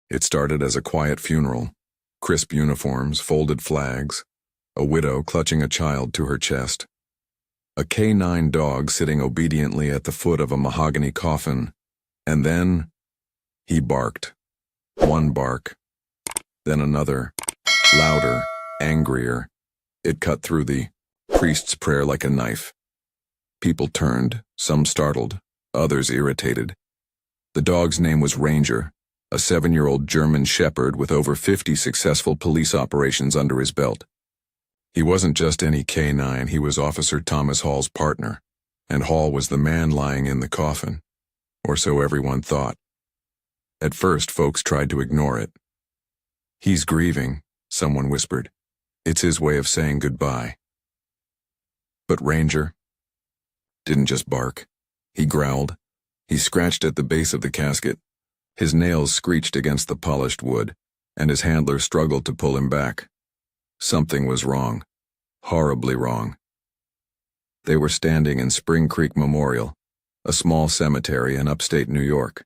It started as a quiet funeral. Crisp uniforms, folded flags, a widow clutching a child to her chest. A canine dog sitting obediently at the foot of a mahogany coffin. And then, he barked. One bark. Then another. Louder, angrier. It cut through the priest's prayer like a knife. People turned, some startled, others irritated. The dog's name was Ranger, a 7-year-old German shepherd with over 50 successful police operations under his belt. He wasn't just any canine, he was Officer Thomas Hall's partner, and Hall was the man lying in the coffin, or so everyone thought. At first, folks tried to ignore it. "He's grieving," someone whispered. "It's his way of saying goodbye." But Ranger didn't just bark. He growled. He scratched at the base of the casket. His nails screeched against the polished wood, and his handler struggled to pull him back. Something was wrong. Horribly wrong. They were standing in Spring Creek Memorial, a small cemetery in upstate New York.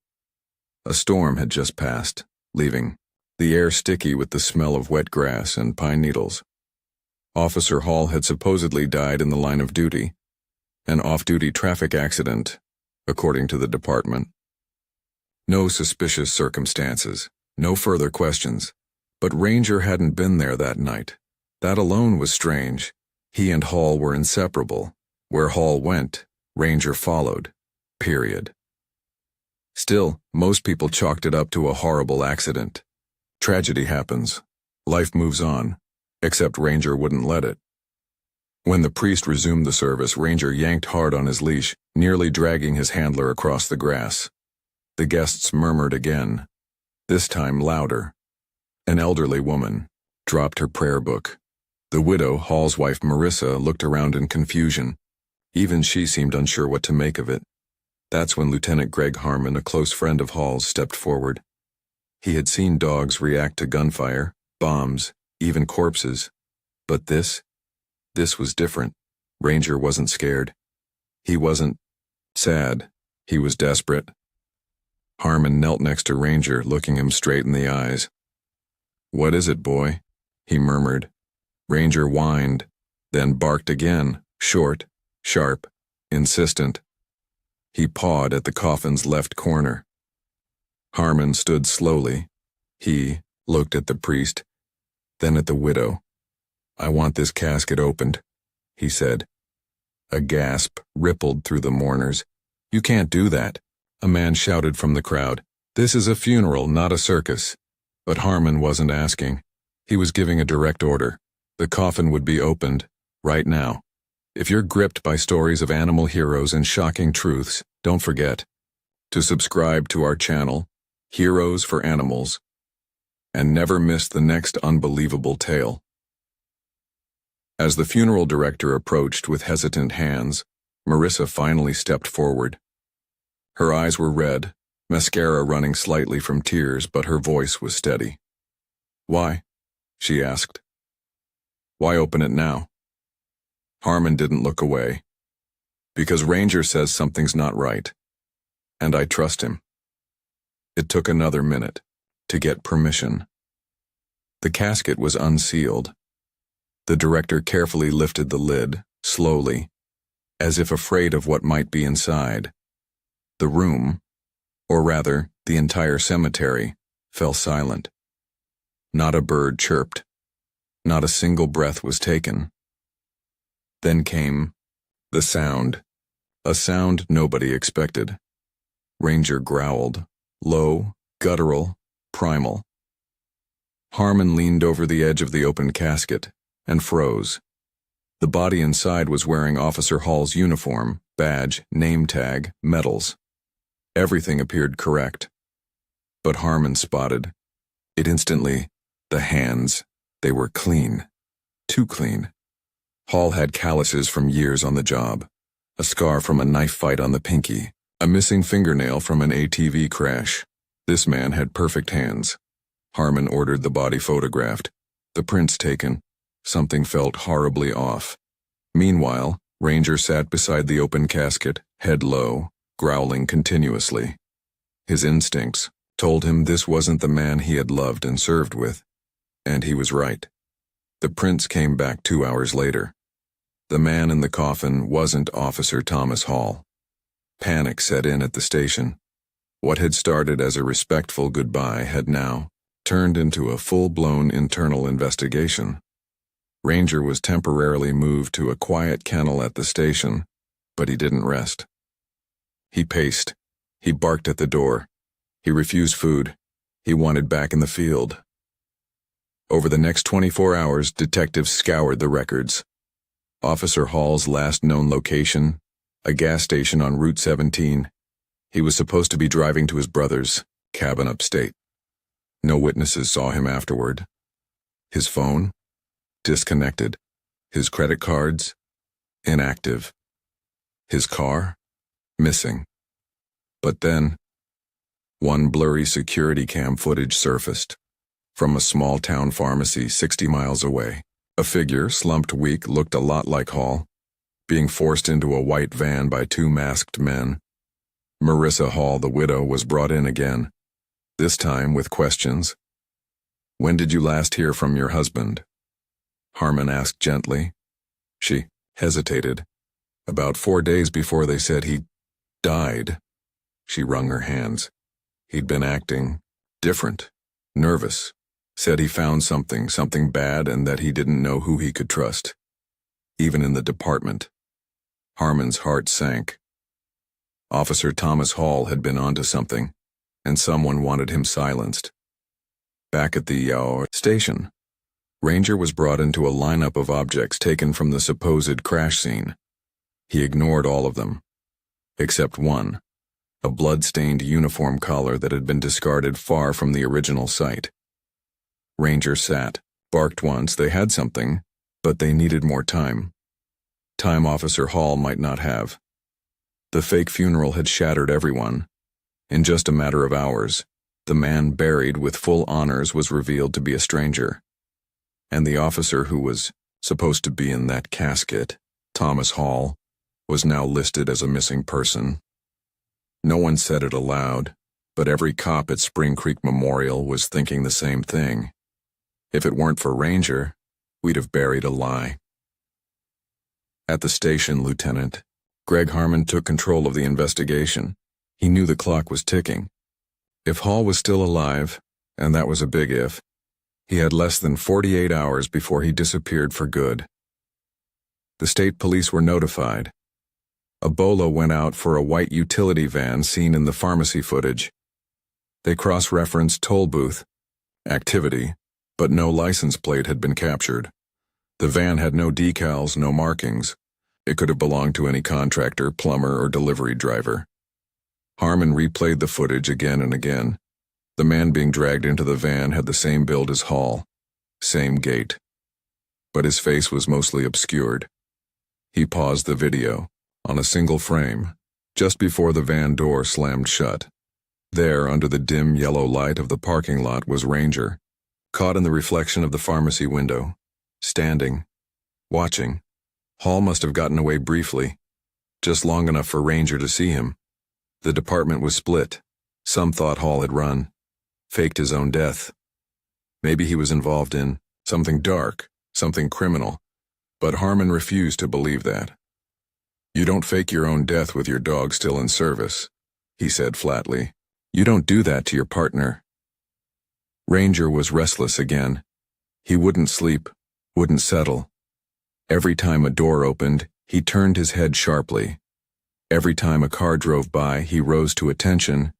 A storm had just passed, leaving the air sticky with the smell of wet grass and pine needles. Officer Hall had supposedly died in the line of duty, an off-duty traffic accident, according to the department. No suspicious circumstances, no further questions, but Ranger hadn't been there that night. That alone was strange. He and Hall were inseparable. Where Hall went, Ranger followed. Period. Still, most people chalked it up to a horrible accident. Tragedy happens. Life moves on. Except Ranger wouldn't let it. When the priest resumed the service, Ranger yanked hard on his leash, nearly dragging his handler across the grass. The guests murmured again, this time louder. An elderly woman dropped her prayer book. The widow, Hall's wife Marissa, looked around in confusion. Even she seemed unsure what to make of it. That's when Lieutenant Greg Harmon, a close friend of Hall's, stepped forward. He had seen dogs react to gunfire, bombs, even corpses. But this was different. Ranger wasn't scared. He wasn't sad. He was desperate. Harmon knelt next to Ranger, looking him straight in the eyes. "What is it, boy?" he murmured. Ranger whined, then barked again, short, sharp, insistent. He pawed at the coffin's left corner. Harmon stood slowly. He looked at the priest, then at the widow. "I want this casket opened," he said. A gasp rippled through the mourners. "You can't do that," a man shouted from the crowd. "This is a funeral, not a circus." But Harmon wasn't asking. He was giving a direct order. The coffin would be opened, right now. If you're gripped by stories of animal heroes and shocking truths, don't forget to subscribe to our channel, Heroes for Animals, and never miss the next unbelievable tale. As the funeral director approached with hesitant hands, Marissa finally stepped forward. Her eyes were red, mascara running slightly from tears, but her voice was steady. "Why?" she asked. "Why open it now?" Harmon didn't look away. "Because Ranger says something's not right, and I trust him." It took another minute to get permission. The casket was unsealed. The director carefully lifted the lid, slowly, as if afraid of what might be inside. The room, or rather, the entire cemetery, fell silent. Not a bird chirped. Not a single breath was taken. Then came the sound, a sound nobody expected. Ranger growled, low, guttural, primal. Harmon leaned over the edge of the open casket and froze. The body inside was wearing Officer Hall's uniform, badge, name tag, medals. Everything appeared correct. But Harmon spotted it instantly. The hands, they were clean. Too clean. Hall had calluses from years on the job, a scar from a knife fight on the pinky, a missing fingernail from an ATV crash. This man had perfect hands. Harmon ordered the body photographed, the prints taken. Something felt horribly off. Meanwhile, Ranger sat beside the open casket, head low, growling continuously. His instincts told him this wasn't the man he had loved and served with, and he was right. The prince came back 2 hours later. The man in the coffin wasn't Officer Thomas Hall. Panic set in at the station. What had started as a respectful goodbye had now turned into a full-blown internal investigation. Ranger was temporarily moved to a quiet kennel at the station, but he didn't rest. He paced. He barked at the door. He refused food. He wanted back in the field. Over the next 24 hours, detectives scoured the records. Officer Hall's last known location, a gas station on Route 17. He was supposed to be driving to his brother's cabin upstate. No witnesses saw him afterward. His phone? Disconnected. His credit cards? Inactive. His car? Missing. But then, one blurry security cam footage surfaced. From a small-town pharmacy 60 miles away, a figure, slumped weak, looked a lot like Hall, being forced into a white van by 2 masked men. Marissa Hall, the widow, was brought in again, this time with questions. "When did you last hear from your husband?" Harmon asked gently. She hesitated. "About 4 days before they said he died." She wrung her hands. He'd been acting different, nervous. Said he found something bad, and that he didn't know who he could trust, even in the department. Harmon's heart sank. Officer Thomas Hall had been onto something, and someone wanted him silenced. Back at the station, Ranger was brought into a lineup of objects taken from the supposed crash scene. He ignored all of them, except one, a blood-stained uniform collar that had been discarded far from the original site. Ranger sat, barked once. They had something, but they needed more time. Time Officer Hall might not have. The fake funeral had shattered everyone. In just a matter of hours, the man buried with full honors was revealed to be a stranger. And the officer who was supposed to be in that casket, Thomas Hall, was now listed as a missing person. No one said it aloud, but every cop at Spring Creek Memorial was thinking the same thing. If it weren't for Ranger, we'd have buried a lie. At the station, Lieutenant, Greg Harmon took control of the investigation. He knew the clock was ticking. If Hall was still alive, and that was a big if, he had less than 48 hours before he disappeared for good. The state police were notified. A bolo went out for a white utility van seen in the pharmacy footage. They cross-referenced toll booth activity, but no license plate had been captured. The van had no decals, no markings. It could have belonged to any contractor, plumber, or delivery driver. Harmon replayed the footage again and again. The man being dragged into the van had the same build as Hall, same gait. But his face was mostly obscured. He paused the video, on a single frame, just before the van door slammed shut. There, under the dim yellow light of the parking lot, was Ranger, caught in the reflection of the pharmacy window, standing, watching. Hall must have gotten away briefly, just long enough for Ranger to see him. The department was split. Some thought Hall had run, faked his own death. Maybe he was involved in something dark, something criminal, but Harmon refused to believe that. "You don't fake your own death with your dog still in service," he said flatly. "You don't do that to your partner." Ranger was restless again. He wouldn't sleep, wouldn't settle. Every time a door opened, he turned his head sharply. Every time a car drove by, he rose to attention.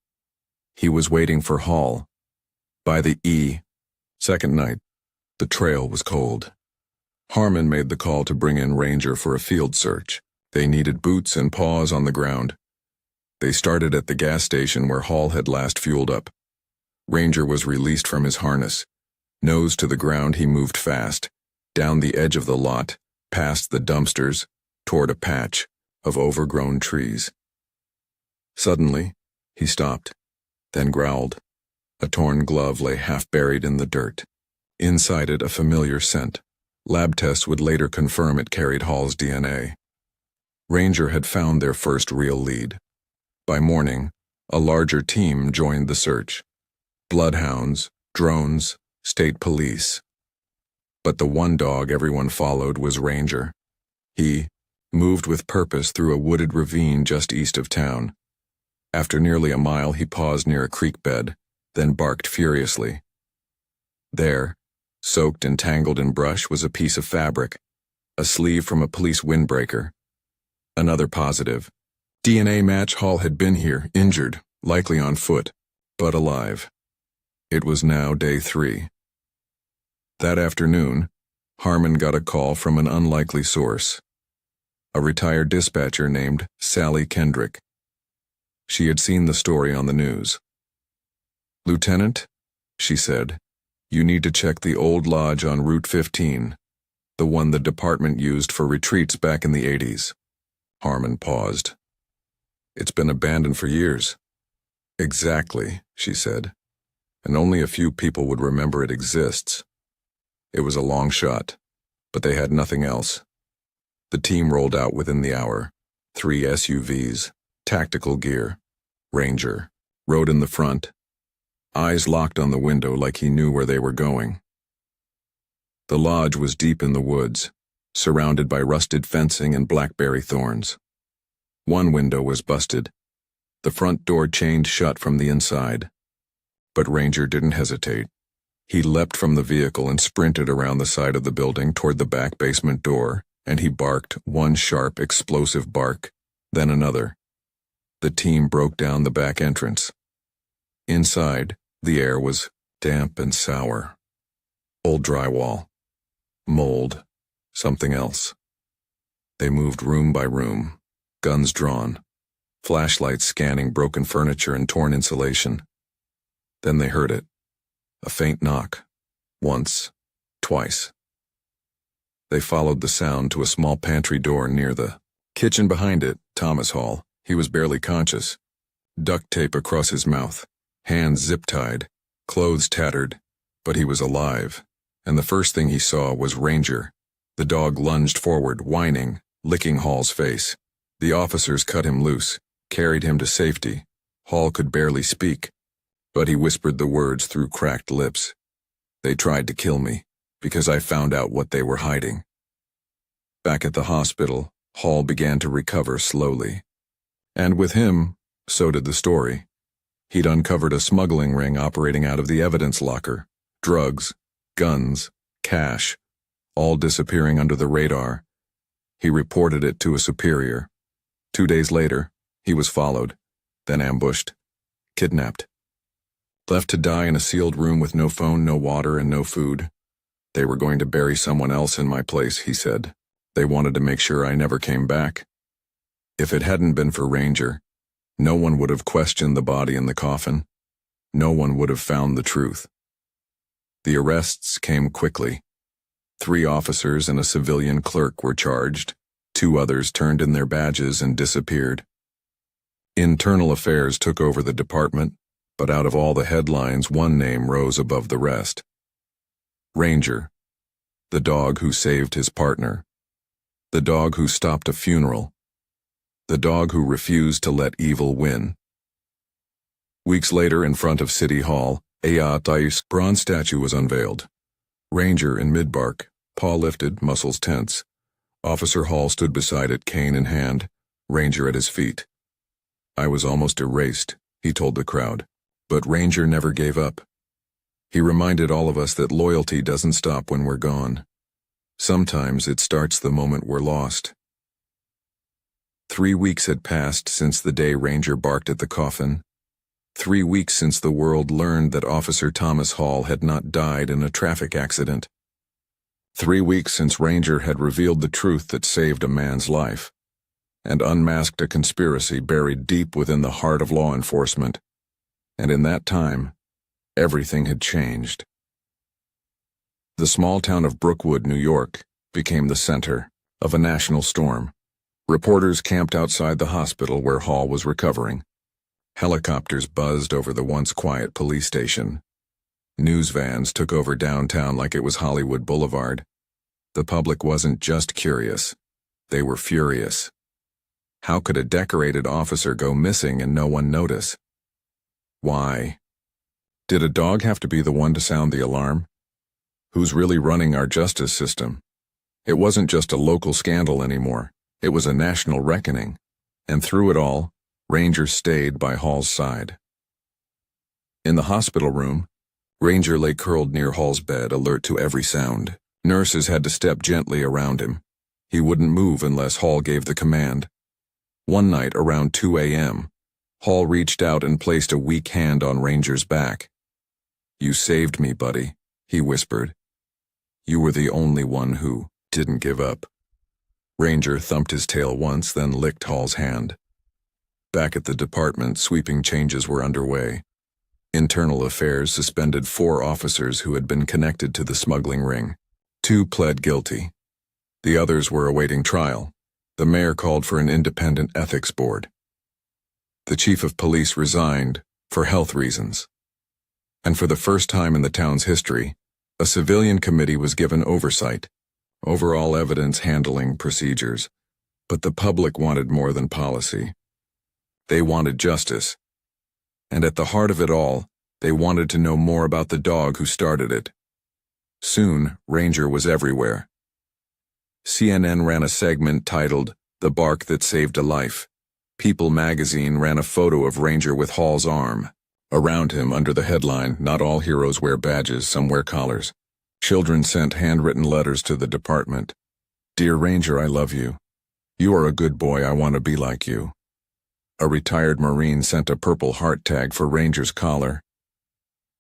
He was waiting for Hall. By the second night, the trail was cold. Harmon made the call to bring in Ranger for a field search. They needed boots and paws on the ground. They started at the gas station where Hall had last fueled up. Ranger was released from his harness. Nose to the ground, he moved fast, down the edge of the lot, past the dumpsters, toward a patch of overgrown trees. Suddenly, he stopped, then growled. A torn glove lay half buried in the dirt. Inside it, a familiar scent. Lab tests would later confirm it carried Hall's DNA. Ranger had found their first real lead. By morning, a larger team joined the search. bloodhounds, drones, state police. But the one dog everyone followed was Ranger. He moved with purpose through a wooded ravine just east of town. After nearly a mile, he paused near a creek bed, then barked furiously. There, soaked and tangled in brush, was a piece of fabric, a sleeve from a police windbreaker. Another positive. DNA match. Hall had been here, injured, likely on foot, but alive. It was now day 3. That afternoon, Harmon got a call from an unlikely source. A retired dispatcher named Sally Kendrick. She had seen the story on the news. "Lieutenant," she said, "you need to check the old lodge on Route 15, the one the department used for retreats back in the 80s. Harmon paused. "It's been abandoned for years." "Exactly," she said, "and only a few people would remember it exists." It was a long shot, but they had nothing else. The team rolled out within the hour. 3 SUVs, tactical gear. Ranger rode in the front, eyes locked on the window like he knew where they were going. The lodge was deep in the woods, surrounded by rusted fencing and blackberry thorns. One window was busted, the front door chained shut from the inside. But Ranger didn't hesitate. He leapt from the vehicle and sprinted around the side of the building toward the back basement door, and he barked one sharp, explosive bark, then another. The team broke down the back entrance. Inside, the air was damp and sour. Old drywall, mold, something else. They moved room by room, guns drawn, flashlights scanning broken furniture and torn insulation. Then they heard it. A faint knock. Once, twice. They followed the sound to a small pantry door near the kitchen. Behind it, Thomas Hall. He was barely conscious. Duct tape across his mouth, hands zip-tied, clothes tattered, but he was alive, and the first thing he saw was Ranger. The dog lunged forward, whining, licking Hall's face. The officers cut him loose, carried him to safety. Hall could barely speak, but he whispered the words through cracked lips. "They tried to kill me, because I found out what they were hiding." Back at the hospital, Hall began to recover slowly. And with him, so did the story. He'd uncovered a smuggling ring operating out of the evidence locker. Drugs, guns, cash, all disappearing under the radar. He reported it to a superior. 2 days later, he was followed, then ambushed, kidnapped. Left to die in a sealed room with no phone, no water, and no food. "They were going to bury someone else in my place," he said. "They wanted to make sure I never came back." If it hadn't been for Ranger, no one would have questioned the body in the coffin. No one would have found the truth. The arrests came quickly. 3 officers and a civilian clerk were charged. 2 others turned in their badges and disappeared. Internal Affairs took over the department, but out of all the headlines, one name rose above the rest. Ranger, the dog who saved his partner. The dog who stopped a funeral. The dog who refused to let evil win. Weeks later, in front of City Hall, a bronze statue was unveiled. Ranger in mid-bark, paw lifted, muscles tense. Officer Hall stood beside it, cane in hand, Ranger at his feet. "I was almost erased," he told the crowd, but Ranger never gave up. He reminded all of us that loyalty doesn't stop when we're gone. Sometimes it starts the moment we're lost. 3 weeks had passed since the day Ranger barked at the coffin. 3 weeks since the world learned that Officer Thomas Hall had not died in a traffic accident. 3 weeks since Ranger had revealed the truth that saved a man's life, and unmasked a conspiracy buried deep within the heart of law enforcement. And in that time, everything had changed. The small town of Brookwood, New York, became the center of a national storm. Reporters camped outside the hospital where Hall was recovering. Helicopters buzzed over the once quiet police station. News vans took over downtown like it was Hollywood Boulevard. The public wasn't just curious, they were furious. How could a decorated officer go missing and no one notice? Why? Did a dog have to be the one to sound the alarm? Who's really running our justice system? It wasn't just a local scandal anymore. It was a national reckoning. And through it all, Ranger stayed by Hall's side. In the hospital room, Ranger lay curled near Hall's bed, alert to every sound. Nurses had to step gently around him. He wouldn't move unless Hall gave the command. One night around 2 a.m., Hall reached out and placed a weak hand on Ranger's back. "You saved me, buddy," he whispered. "You were the only one who didn't give up." Ranger thumped his tail once, then licked Hall's hand. Back at the department, sweeping changes were underway. Internal Affairs suspended 4 officers who had been connected to the smuggling ring. 2 pled guilty. The others were awaiting trial. The mayor called for an independent ethics board. The chief of police resigned for health reasons. And for the first time in the town's history, a civilian committee was given oversight, overall evidence handling procedures. But the public wanted more than policy. They wanted justice. And at the heart of it all, they wanted to know more about the dog who started it. Soon, Ranger was everywhere. CNN ran a segment titled, "The Bark That Saved a Life." People magazine ran a photo of Ranger with Hall's arm. Around him, under the headline, "Not all heroes wear badges, some wear collars." Children sent handwritten letters to the department. "Dear Ranger, I love you. You are a good boy, I want to be like you." A retired Marine sent a Purple Heart tag for Ranger's collar.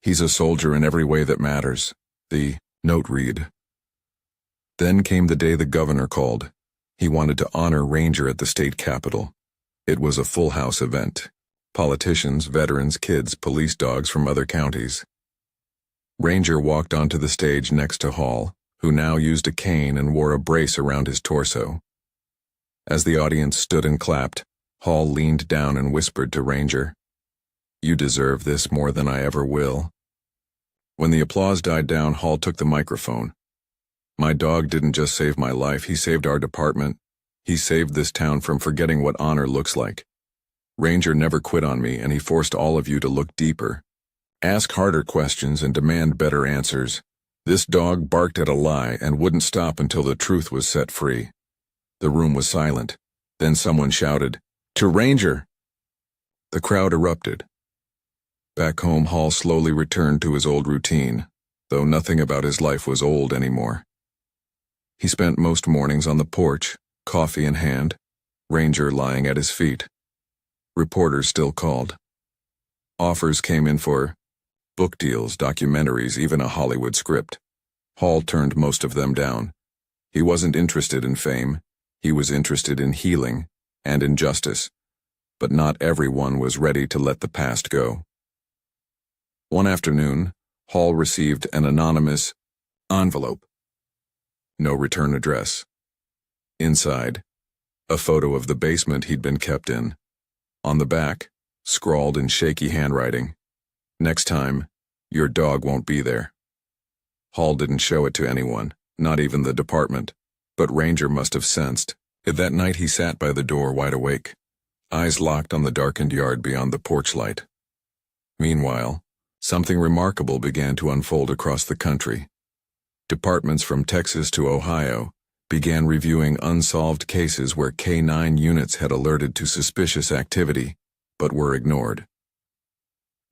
"He's a soldier in every way that matters," the note read. Then came the day the governor called. He wanted to honor Ranger at the state capitol. It was a full house event. Politicians, veterans, kids, police dogs from other counties. Ranger walked onto the stage next to Hall, who now used a cane and wore a brace around his torso. As the audience stood and clapped, Hall leaned down and whispered to Ranger, "You deserve this more than I ever will." When the applause died down, Hall took the microphone. "My dog didn't just save my life, he saved our department. He saved this town from forgetting what honor looks like. Ranger never quit on me, and he forced all of you to look deeper. Ask harder questions and demand better answers. This dog barked at a lie and wouldn't stop until the truth was set free." The room was silent. Then someone shouted, "To Ranger!" The crowd erupted. Back home, Hall slowly returned to his old routine, though nothing about his life was old anymore. He spent most mornings on the porch, coffee in hand, Ranger lying at his feet. Reporters still called. Offers came in for book deals, documentaries, even a Hollywood script. Hall turned most of them down. He wasn't interested in fame. He was interested in healing and in justice. But not everyone was ready to let the past go. One afternoon, Hall received an anonymous envelope. No return address. Inside, a photo of the basement he'd been kept in. On the back, scrawled in shaky handwriting, "Next time, your dog won't be there." Hall didn't show it to anyone, not even the department, but Ranger must have sensed. That night he sat by the door wide awake, eyes locked on the darkened yard beyond the porch light. Meanwhile, something remarkable began to unfold across the country. Departments from Texas to Ohio began reviewing unsolved cases where K-9 units had alerted to suspicious activity, but were ignored.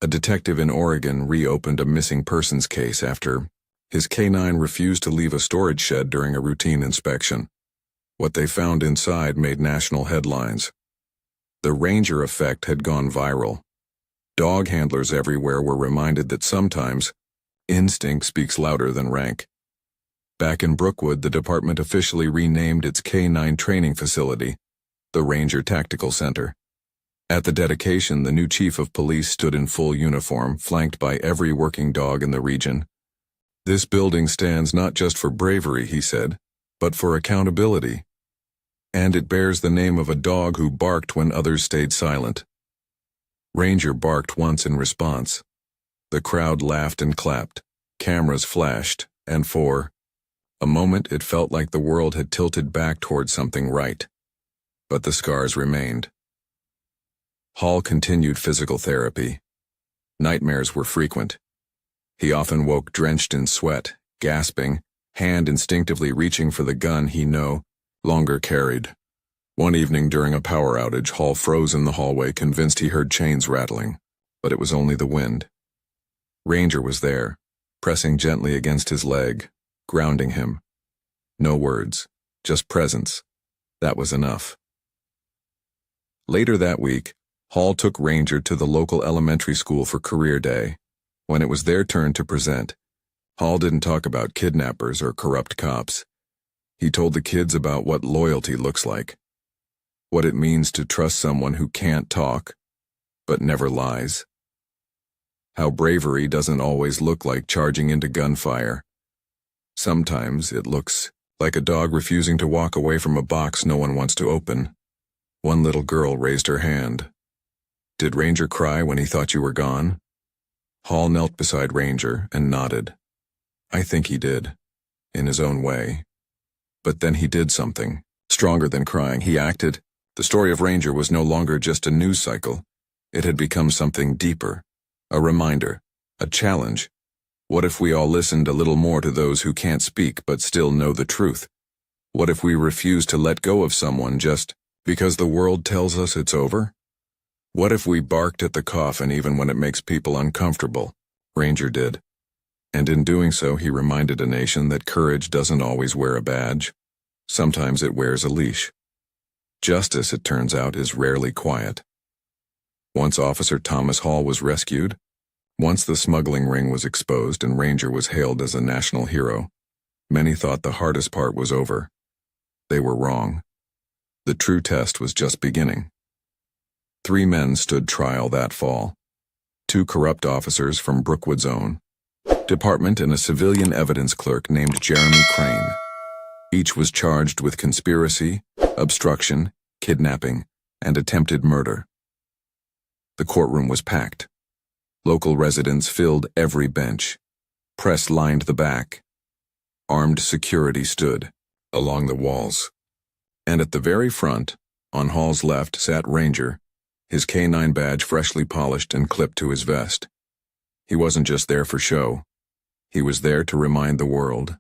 A detective in Oregon reopened a missing persons case after his K-9 refused to leave a storage shed during a routine inspection. What they found inside made national headlines. The Ranger effect had gone viral. Dog handlers everywhere were reminded that sometimes instinct speaks louder than rank. Back in Brookwood, the department officially renamed its K-9 training facility, the Ranger Tactical Center. At the dedication, the new chief of police stood in full uniform, flanked by every working dog in the region. "This building stands not just for bravery," he said, "but for accountability. And it bears the name of a dog who barked when others stayed silent." Ranger barked once in response. The crowd laughed and clapped. Cameras flashed, and for a moment it felt like the world had tilted back toward something right. But the scars remained. Hall continued physical therapy. Nightmares were frequent. He often woke drenched in sweat, gasping, hand instinctively reaching for the gun he no longer carried. One evening during a power outage, Hall froze in the hallway, convinced he heard chains rattling, but it was only the wind. Ranger was there, pressing gently against his leg, grounding him. No words, just presence. That was enough. Later that week, Hall took Ranger to the local elementary school for career day. When it was their turn to present, Hall didn't talk about kidnappers or corrupt cops. He told the kids about what loyalty looks like, what it means to trust someone who can't talk, but never lies. How bravery doesn't always look like charging into gunfire. Sometimes it looks like a dog refusing to walk away from a box no one wants to open. One little girl raised her hand. Did Ranger cry when he thought you were gone? Hall knelt beside Ranger and nodded. I think he did, in his own way. But then he did something, stronger than crying. He acted. The story of Ranger was no longer just a news cycle. It had become something deeper, a reminder, a challenge. What if we all listened a little more to those who can't speak but still know the truth? What if we refuse to let go of someone just because the world tells us it's over? What if we barked at the coffin even when it makes people uncomfortable? Ranger did. And in doing so, he reminded a nation that courage doesn't always wear a badge. Sometimes it wears a leash. Justice, it turns out, is rarely quiet. Once Officer Thomas Hall was rescued, once the smuggling ring was exposed and Ranger was hailed as a national hero, many thought the hardest part was over. They were wrong. The true test was just beginning. 3 men stood trial that fall. 2 corrupt officers from Brookwood's own department and a civilian evidence clerk named Jeremy Crane. Each was charged with conspiracy, obstruction, kidnapping, and attempted murder. The courtroom was packed. Local residents filled every bench. Press lined the back. Armed security stood along the walls. And at the very front, on Hall's left, sat Ranger, his K9 badge freshly polished and clipped to his vest. He wasn't just there for show. He was there to remind the world.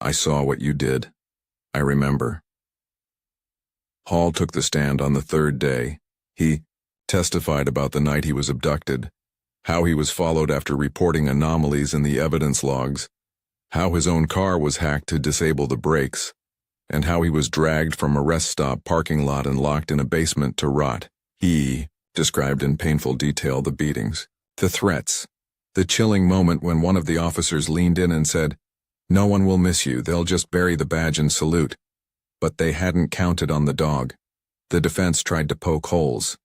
I saw what you did. I remember. Hall took the stand on the 3rd day. He testified about the night he was abducted, how he was followed after reporting anomalies in the evidence logs, how his own car was hacked to disable the brakes, and how he was dragged from a rest stop parking lot and locked in a basement to rot. He described in painful detail the beatings, the threats, the chilling moment when one of the officers leaned in and said, "No one will miss you, they'll just bury the badge and salute." But they hadn't counted on the dog. The defense tried to poke holes.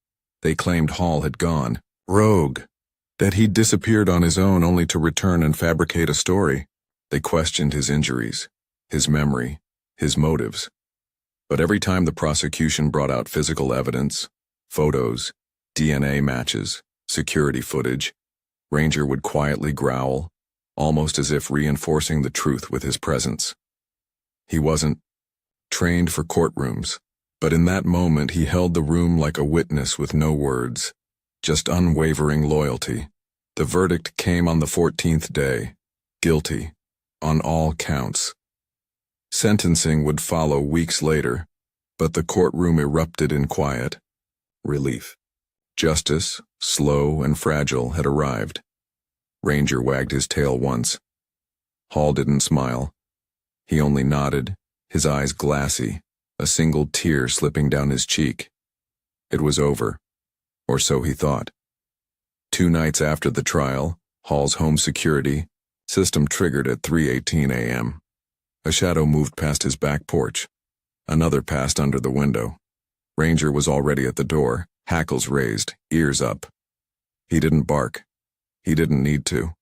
They claimed Hall had gone rogue, that he'd disappeared on his own only to return and fabricate a story. They questioned his injuries, his memory, his motives. But every time the prosecution brought out physical evidence, photos, DNA matches, security footage, Ranger would quietly growl, almost as if reinforcing the truth with his presence. He wasn't trained for courtrooms, but in that moment he held the room like a witness with no words, just unwavering loyalty. The verdict came on the 14th day, guilty, on all counts. Sentencing would follow weeks later, but the courtroom erupted in quiet. Relief. Justice, slow and fragile, had arrived. Ranger wagged his tail once. Hall didn't smile. He only nodded, his eyes glassy, a single tear slipping down his cheek. It was over, or so he thought. 2 nights after the trial, Hall's home security system triggered at 3:18 a.m. A shadow moved past his back porch. Another passed under the window. Ranger was already at the door, hackles raised, ears up. He didn't bark. He didn't need to.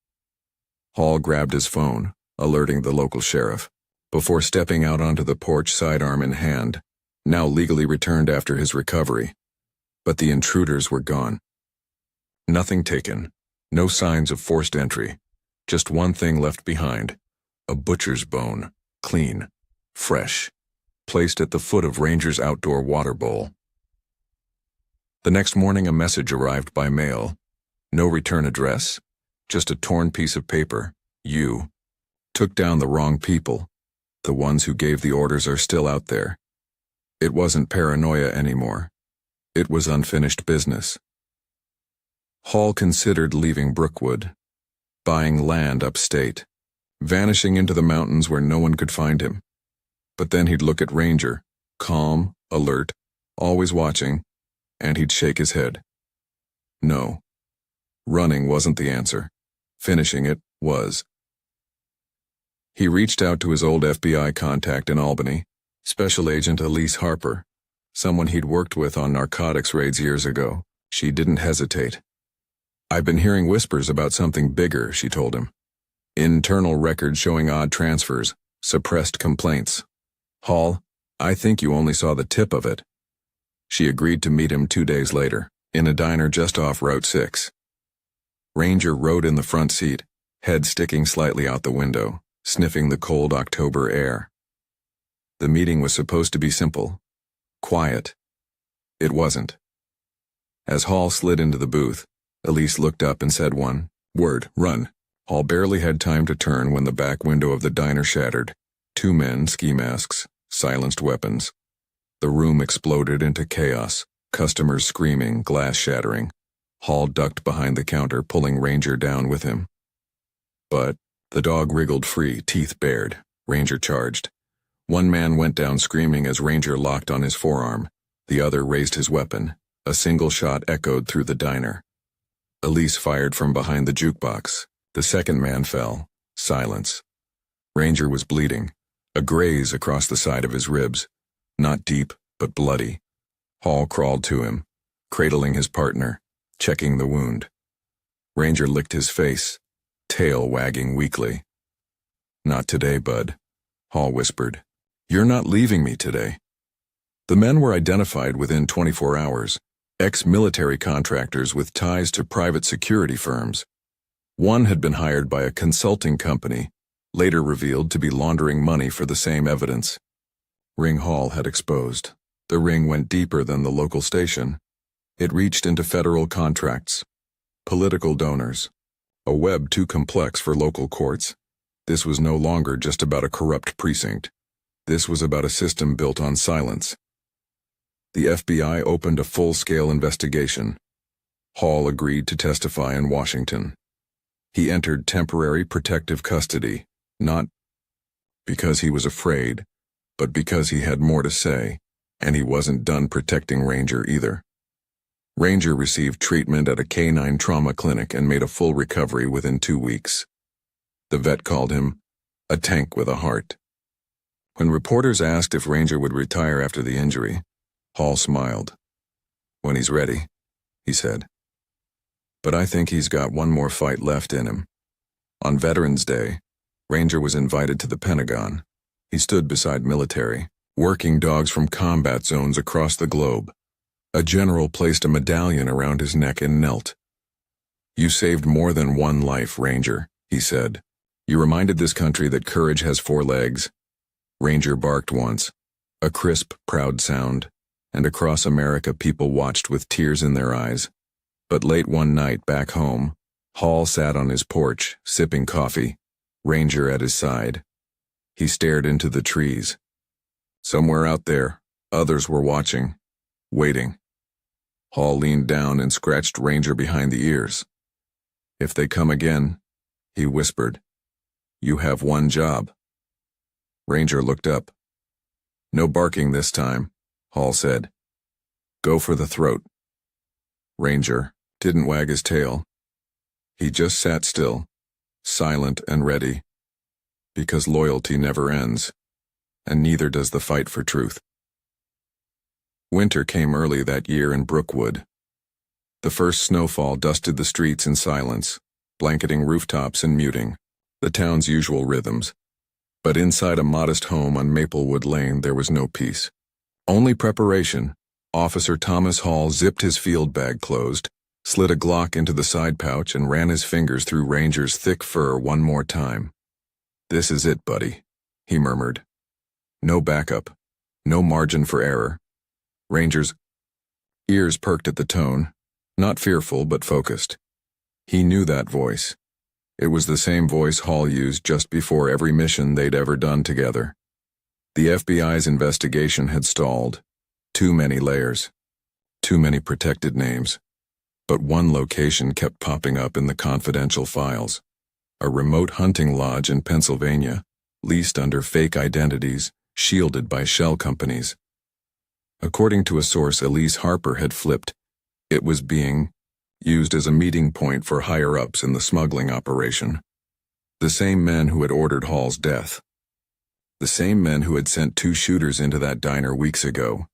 Hall grabbed his phone, alerting the local sheriff, before stepping out onto the porch, sidearm in hand, now legally returned after his recovery. But the intruders were gone. Nothing taken, no signs of forced entry, just one thing left behind, a butcher's bone, clean, fresh, placed at the foot of Ranger's outdoor water bowl. The next morning a message arrived by mail. No return address, just a torn piece of paper. You took down the wrong people. The ones who gave the orders are still out there. It wasn't paranoia anymore. It was unfinished business. Hall considered leaving Brookwood, buying land upstate, vanishing into the mountains where no one could find him. But then he'd look at Ranger, calm, alert, always watching, and he'd shake his head. No. Running wasn't the answer. Finishing it was. He reached out to his old FBI contact in Albany, Special Agent Elise Harper, someone he'd worked with on narcotics raids years ago. She didn't hesitate. "I've been hearing whispers about something bigger," she told him. "Internal records showing odd transfers, suppressed complaints. Hall, I think you only saw the tip of it." She agreed to meet him 2 days later, in a diner just off Route 6. Ranger rode in the front seat, head sticking slightly out the window, sniffing the cold October air. The meeting was supposed to be simple, quiet. It wasn't. As Hall slid into the booth, Elise looked up and said one word, "Run." Hall barely had time to turn when the back window of the diner shattered. 2 men, ski masks, silenced weapons. The room exploded into chaos, customers screaming, glass shattering. Hall ducked behind the counter, pulling Ranger down with him. But the dog wriggled free, teeth bared. Ranger charged. One man went down screaming as Ranger locked on his forearm. The other raised his weapon. A single shot echoed through the diner. Elise fired from behind the jukebox. The second man fell. Silence. Ranger was bleeding. A graze across the side of his ribs. Not deep, but bloody. Hall crawled to him, cradling his partner, checking the wound. Ranger licked his face, tail wagging weakly. "Not today, bud," Hall whispered. "You're not leaving me today." The men were identified within 24 hours, ex-military contractors with ties to private security firms. One had been hired by a consulting company, later revealed to be laundering money for the same evidence. Ring Hall had exposed. The ring went deeper than the local station. It reached into federal contracts, political donors, a web too complex for local courts. This was no longer just about a corrupt precinct. This was about a system built on silence. The FBI opened a full-scale investigation. Hall agreed to testify in Washington. He entered temporary protective custody, not because he was afraid, but because he had more to say, and he wasn't done protecting Ranger either. Ranger received treatment at a canine trauma clinic and made a full recovery within 2 weeks. The vet called him a tank with a heart. When reporters asked if Ranger would retire after the injury, Hall smiled. "When he's ready," he said. "But I think he's got one more fight left in him." On Veterans Day, Ranger was invited to the Pentagon. He stood beside military, working dogs from combat zones across the globe. A general placed a medallion around his neck and knelt. "You saved more than one life, Ranger," he said. "You reminded this country that courage has 4 legs." Ranger barked once, a crisp, proud sound, and across America people watched with tears in their eyes. But late one night back home, Hall sat on his porch, sipping coffee, Ranger at his side. He stared into the trees. Somewhere out there, others were watching, waiting. Hall leaned down and scratched Ranger behind the ears. "If they come again," he whispered, "you have one job." Ranger looked up. "No barking this time," Hall said. "Go for the throat." Ranger didn't wag his tail. He just sat still, silent and ready, because loyalty never ends, and neither does the fight for truth. Winter came early that year in Brookwood. The first snowfall dusted the streets in silence, blanketing rooftops and muting the town's usual rhythms. But inside a modest home on Maplewood Lane there was no peace. Only preparation. Officer Thomas Hall zipped his field bag closed, slid a Glock into the side pouch, and ran his fingers through Ranger's thick fur one more time. "This is it, buddy," he murmured. "No backup. No margin for error." Ranger's ears perked at the tone, not fearful but focused. He knew that voice. It was the same voice Hall used just before every mission they'd ever done together. The FBI's investigation had stalled. Too many layers. Too many protected names. But one location kept popping up in the confidential files. A remote hunting lodge in Pennsylvania, leased under fake identities, shielded by shell companies. According to a source Elise Harper had flipped, it was being used as a meeting point for higher-ups in the smuggling operation. The same men who had ordered Hall's death. The same men who had sent 2 shooters into that diner weeks ago.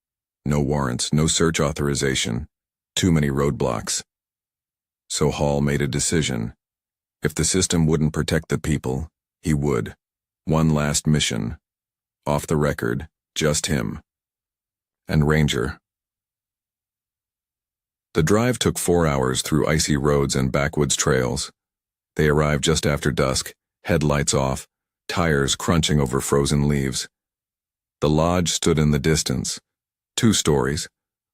No warrants, no search authorization, too many roadblocks. So Hall made a decision. If the system wouldn't protect the people, he would. One last mission. Off the record, just him. And Ranger. The drive took 4 hours through icy roads and backwoods trails. They arrived just after dusk, headlights off, tires crunching over frozen leaves. The lodge stood in the distance. 2 stories,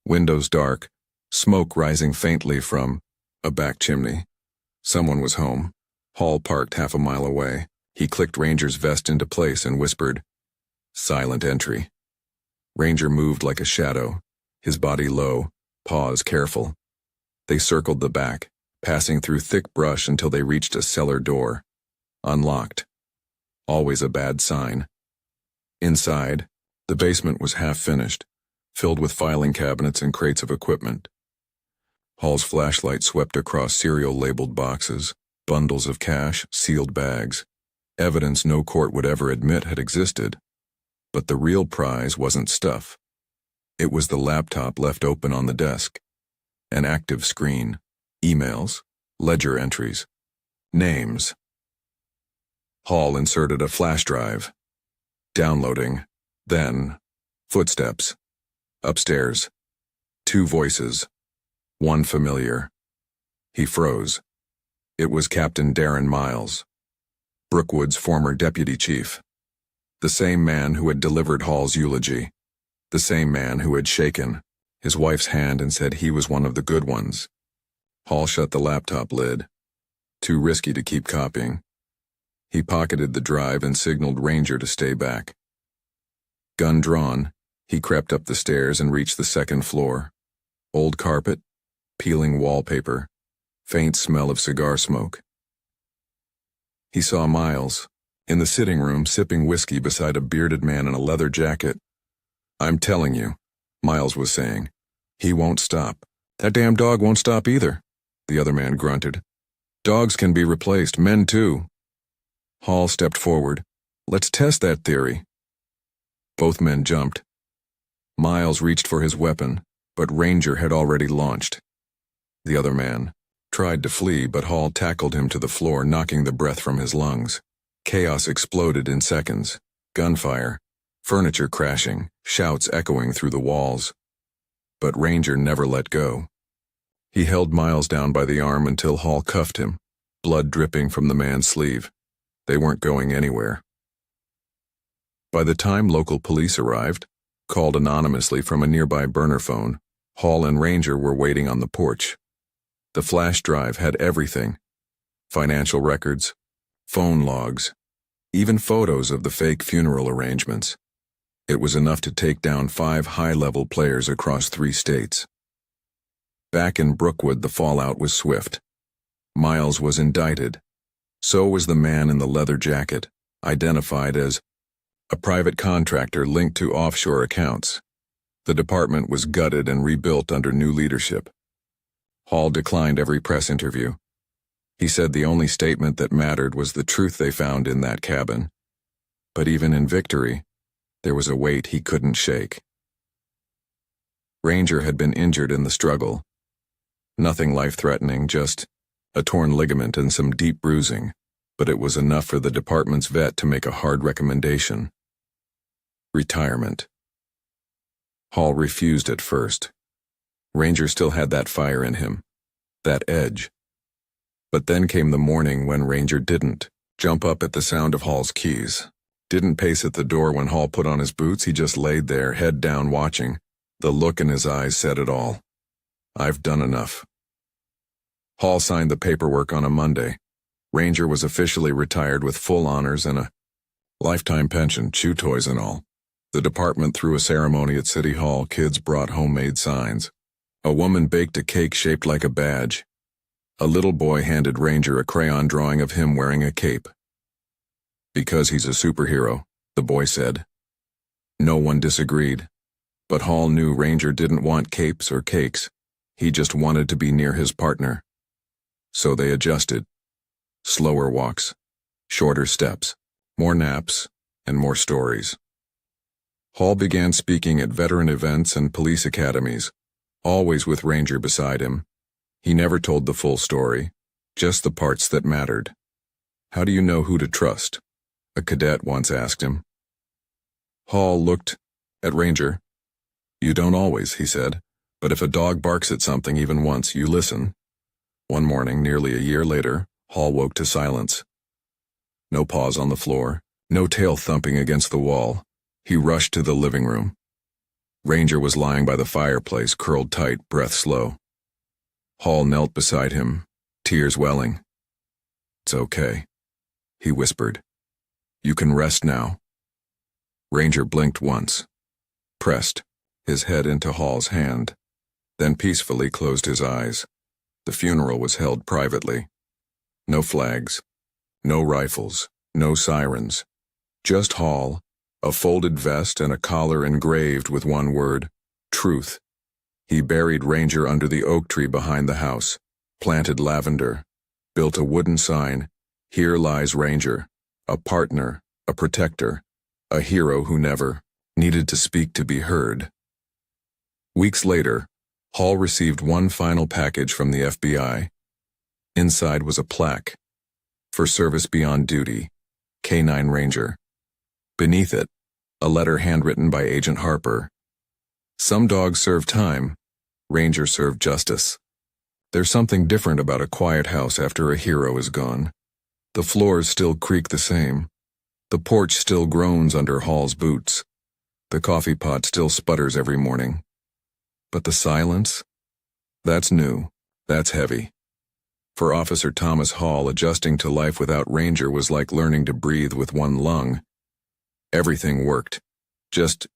windows dark, smoke rising faintly from a back chimney. Someone was home. Hall parked half a mile away. He clicked Ranger's vest into place and whispered, "Silent entry." Ranger moved like a shadow, his body low, paws careful. They circled the back, passing through thick brush until they reached a cellar door. Unlocked. Always a bad sign. Inside, the basement was half finished, filled with filing cabinets and crates of equipment. Hall's flashlight swept across cereal-labeled boxes, bundles of cash, sealed bags, evidence no court would ever admit had existed. But the real prize wasn't stuff. It was the laptop left open on the desk. An active screen, emails, ledger entries, names. Hall inserted a flash drive. Downloading. Then, footsteps. Upstairs. 2 voices. One familiar. He froze. It was Captain Darren Miles, Brookwood's former deputy chief. The same man who had delivered Hall's eulogy. The same man who had shaken his wife's hand and said he was one of the good ones. Hall shut the laptop lid. Too risky to keep copying. He pocketed the drive and signaled Ranger to stay back. Gun drawn, he crept up the stairs and reached the 2nd floor. Old carpet, peeling wallpaper, faint smell of cigar smoke. He saw Miles, in the sitting room sipping whiskey beside a bearded man in a leather jacket. "I'm telling you," Miles was saying. "He won't stop. That damn dog won't stop either," the other man grunted. "Dogs can be replaced, men too." Hall stepped forward. "Let's test that theory." Both men jumped. Miles reached for his weapon, but Ranger had already launched. The other man tried to flee, but Hall tackled him to the floor, knocking the breath from his lungs. Chaos exploded in seconds. Gunfire, furniture crashing, shouts echoing through the walls. But Ranger never let go. He held Miles down by the arm until Hall cuffed him, blood dripping from the man's sleeve. They weren't going anywhere. By the time local police arrived, called anonymously from a nearby burner phone, Hall and Ranger were waiting on the porch. The flash drive had everything: financial records, phone logs, even photos of the fake funeral arrangements. It was enough to take down 5 high-level players across 3 states. Back in Brookwood, the fallout was swift. Miles was indicted. So was the man in the leather jacket, identified as a private contractor linked to offshore accounts. The department was gutted and rebuilt under new leadership. Hall declined every press interview. He said the only statement that mattered was the truth they found in that cabin. But even in victory, there was a weight he couldn't shake. Ranger had been injured in the struggle. Nothing life-threatening, just a torn ligament and some deep bruising, but it was enough for the department's vet to make a hard recommendation: retirement. Hall refused at first. Ranger still had that fire in him, that edge. But then came the morning when Ranger didn't jump up at the sound of Hall's keys, didn't pace at the door when Hall put on his boots. He just laid there, head down, watching. The look in his eyes said it all. "I've done enough." Hall signed the paperwork on a Monday. Ranger was officially retired with full honors and a lifetime pension, chew toys and all. The department threw a ceremony at City Hall. Kids brought homemade signs. A woman baked a cake shaped like a badge. A little boy handed Ranger a crayon drawing of him wearing a cape. "Because he's a superhero," the boy said. No one disagreed. But Hall knew Ranger didn't want capes or cakes. He just wanted to be near his partner. So they adjusted. Slower walks, shorter steps, more naps, and more stories. Hall began speaking at veteran events and police academies, always with Ranger beside him. He never told the full story, just the parts that mattered. "How do you know who to trust?" a cadet once asked him. Hall looked at Ranger. "You don't always," he said, "but if a dog barks at something even once, you listen." One morning, nearly a year later, Hall woke to silence. No paws on the floor, no tail thumping against the wall. He rushed to the living room. Ranger was lying by the fireplace, curled tight, breath slow. Hall knelt beside him, tears welling. "It's okay," he whispered. "You can rest now." Ranger blinked once, pressed his head into Hall's hand, then peacefully closed his eyes. The funeral was held privately. No flags, no rifles, no sirens. Just Hall, a folded vest and a collar engraved with one word, truth. He buried Ranger under the oak tree behind the house, planted lavender, built a wooden sign, "Here lies Ranger, a partner, a protector, a hero who never needed to speak to be heard." Weeks later, Hall received one final package from the FBI. Inside was a plaque, "For service beyond duty, K9 Ranger." Beneath it, a letter handwritten by Agent Harper. "Some dogs serve time, Ranger served justice." There's something different about a quiet house after a hero is gone. The floors still creak the same. The porch still groans under Hall's boots. The coffee pot still sputters every morning. But the silence? That's new. That's heavy. For Officer Thomas Hall, adjusting to life without Ranger was like learning to breathe with one lung. Everything worked. Just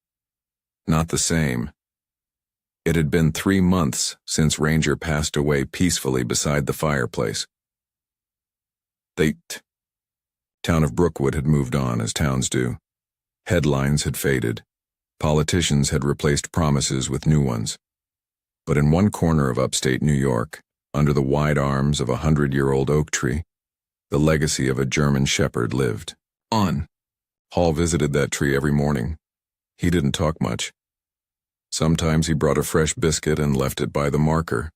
not the same. It had been 3 months since Ranger passed away peacefully beside the fireplace. The town of Brookwood had moved on, as towns do. Headlines had faded. Politicians had replaced promises with new ones. But in one corner of upstate New York, under the wide arms of a 100-year-old oak tree, the legacy of a German shepherd lived on. Hall visited that tree every morning. He didn't talk much. Sometimes he brought a fresh biscuit and left it by the marker.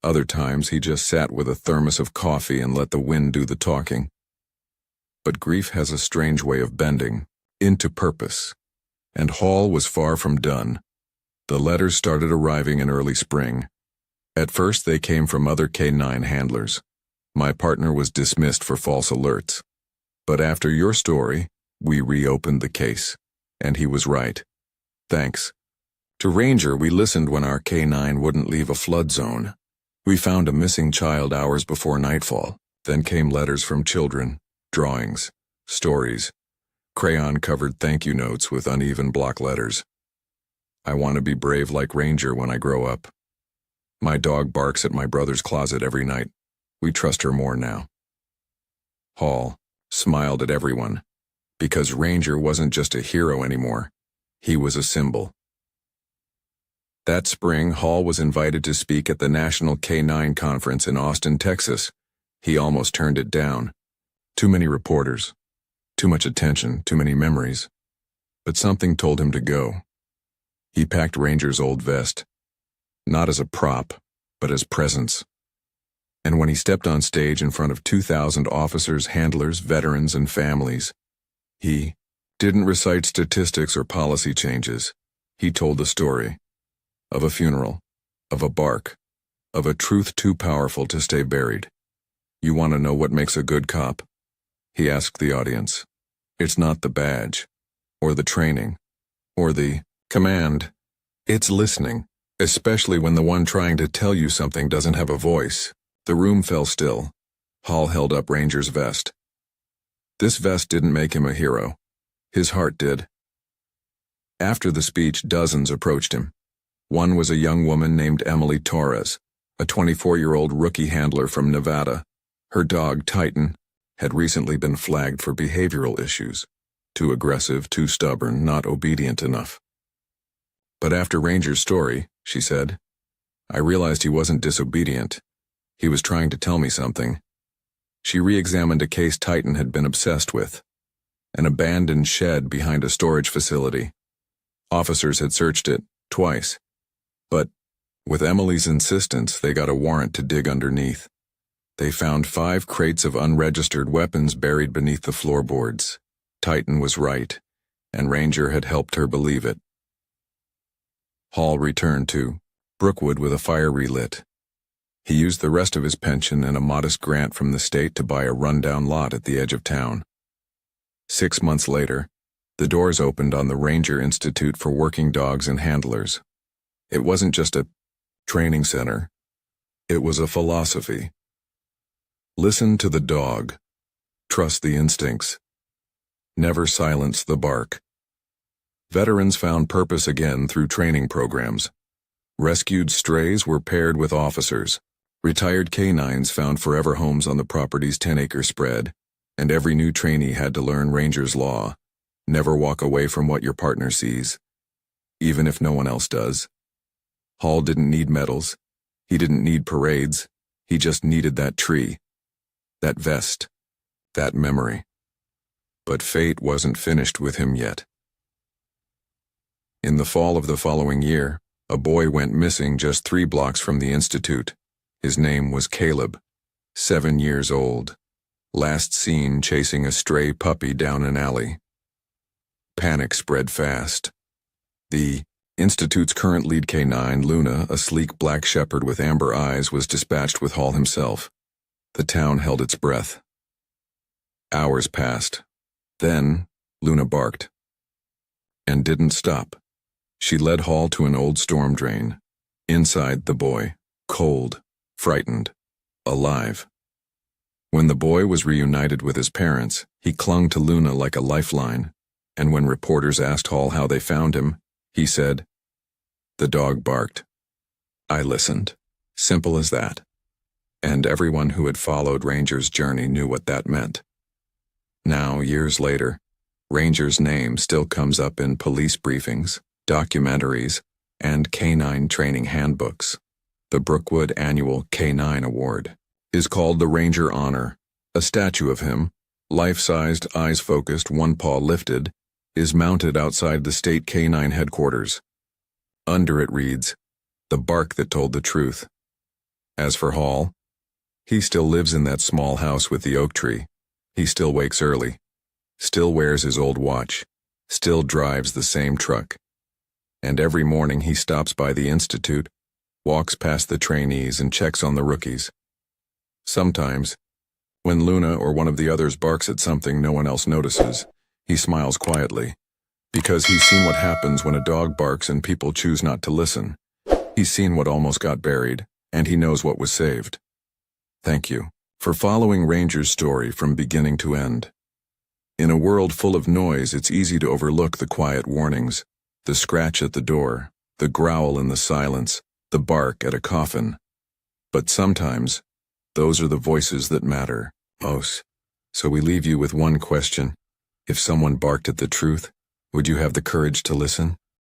Other times he just sat with a thermos of coffee and let the wind do the talking. But grief has a strange way of bending into purpose, and Hall was far from done. The letters started arriving in early spring. At first they came from other K9 handlers. My partner was dismissed for false alerts. But after your story, we reopened the case. And he was right. Thanks. To Ranger, we listened when our K9 wouldn't leave a flood zone. We found a missing child hours before nightfall. Then came letters from children, drawings, stories, crayon-covered thank you notes with uneven block letters. I want to be brave like Ranger when I grow up. My dog barks at my brother's closet every night. We trust her more now. Hall smiled at everyone, because Ranger wasn't just a hero anymore. He was a symbol. That spring, Hall was invited to speak at the National K9 Conference in Austin, Texas. He almost turned it down. Too many reporters, too much attention, too many memories. But something told him to go. He packed Ranger's old vest, not as a prop, but as presence. And when he stepped on stage in front of 2,000 officers, handlers, veterans, and families, he didn't recite statistics or policy changes. He told the story of a funeral, of a bark, of a truth too powerful to stay buried. You want to know what makes a good cop? He asked the audience. It's not the badge, or the training, or the command. It's listening, especially when the one trying to tell you something doesn't have a voice. The room fell still. Hall held up Ranger's vest. This vest didn't make him a hero. His heart did. After the speech, dozens approached him. One was a young woman named Emily Torres, a 24-year-old rookie handler from Nevada. Her dog, Titan, had recently been flagged for behavioral issues. Too aggressive, too stubborn, not obedient enough. But after Ranger's story, she said, I realized he wasn't disobedient. He was trying to tell me something. She re-examined a case Titan had been obsessed with. An abandoned shed behind a storage facility. Officers had searched it twice. But, with Emily's insistence, they got a warrant to dig underneath. They found 5 crates of unregistered weapons buried beneath the floorboards. Titan was right, and Ranger had helped her believe it. Hall returned to Brookwood with a fire relit. He used the rest of his pension and a modest grant from the state to buy a rundown lot at the edge of town. 6 months later, the doors opened on the Ranger Institute for Working Dogs and Handlers. It wasn't just a training center. It was a philosophy. Listen to the dog. Trust the instincts. Never silence the bark. Veterans found purpose again through training programs. Rescued strays were paired with officers. Retired canines found forever homes on the property's 10-acre spread, and every new trainee had to learn Ranger's law. Never walk away from what your partner sees, even if no one else does. Hall didn't need medals. He didn't need parades. He just needed that tree, that vest, that memory. But fate wasn't finished with him yet. In the fall of the following year, a boy went missing just 3 blocks from the institute. His name was Caleb, 7 years old. Last seen chasing a stray puppy down an alley. Panic spread fast. The institute's current lead canine, Luna, a sleek black shepherd with amber eyes, was dispatched with Hall himself. The town held its breath. Hours passed. Then, Luna barked. And didn't stop. She led Hall to an old storm drain. Inside, the boy, cold, frightened, alive. When the boy was reunited with his parents, he clung to Luna like a lifeline, and when reporters asked Hall how they found him, he said, "The dog barked. I listened." Simple as that. And everyone who had followed Ranger's journey knew what that meant. Now, years later, Ranger's name still comes up in police briefings, documentaries, and canine training handbooks. The Brookwood Annual Canine Award is called the Ranger Honor. A statue of him, life-sized, eyes-focused, one paw lifted, is mounted outside the state canine headquarters. Under it reads, "The bark that told the truth." As for Hall, he still lives in that small house with the oak tree. He still wakes early, still wears his old watch, still drives the same truck. And every morning he stops by the institute, walks past the trainees and checks on the rookies. Sometimes, when Luna or one of the others barks at something no one else notices, he smiles quietly, because he's seen what happens when a dog barks and people choose not to listen. He's seen what almost got buried, and he knows what was saved. Thank you for following Ranger's story from beginning to end. In a world full of noise, it's easy to overlook the quiet warnings, the scratch at the door, the growl in the silence, the bark at a coffin. But sometimes, those are the voices that matter most. So we leave you with one question. If someone barked at the truth, would you have the courage to listen?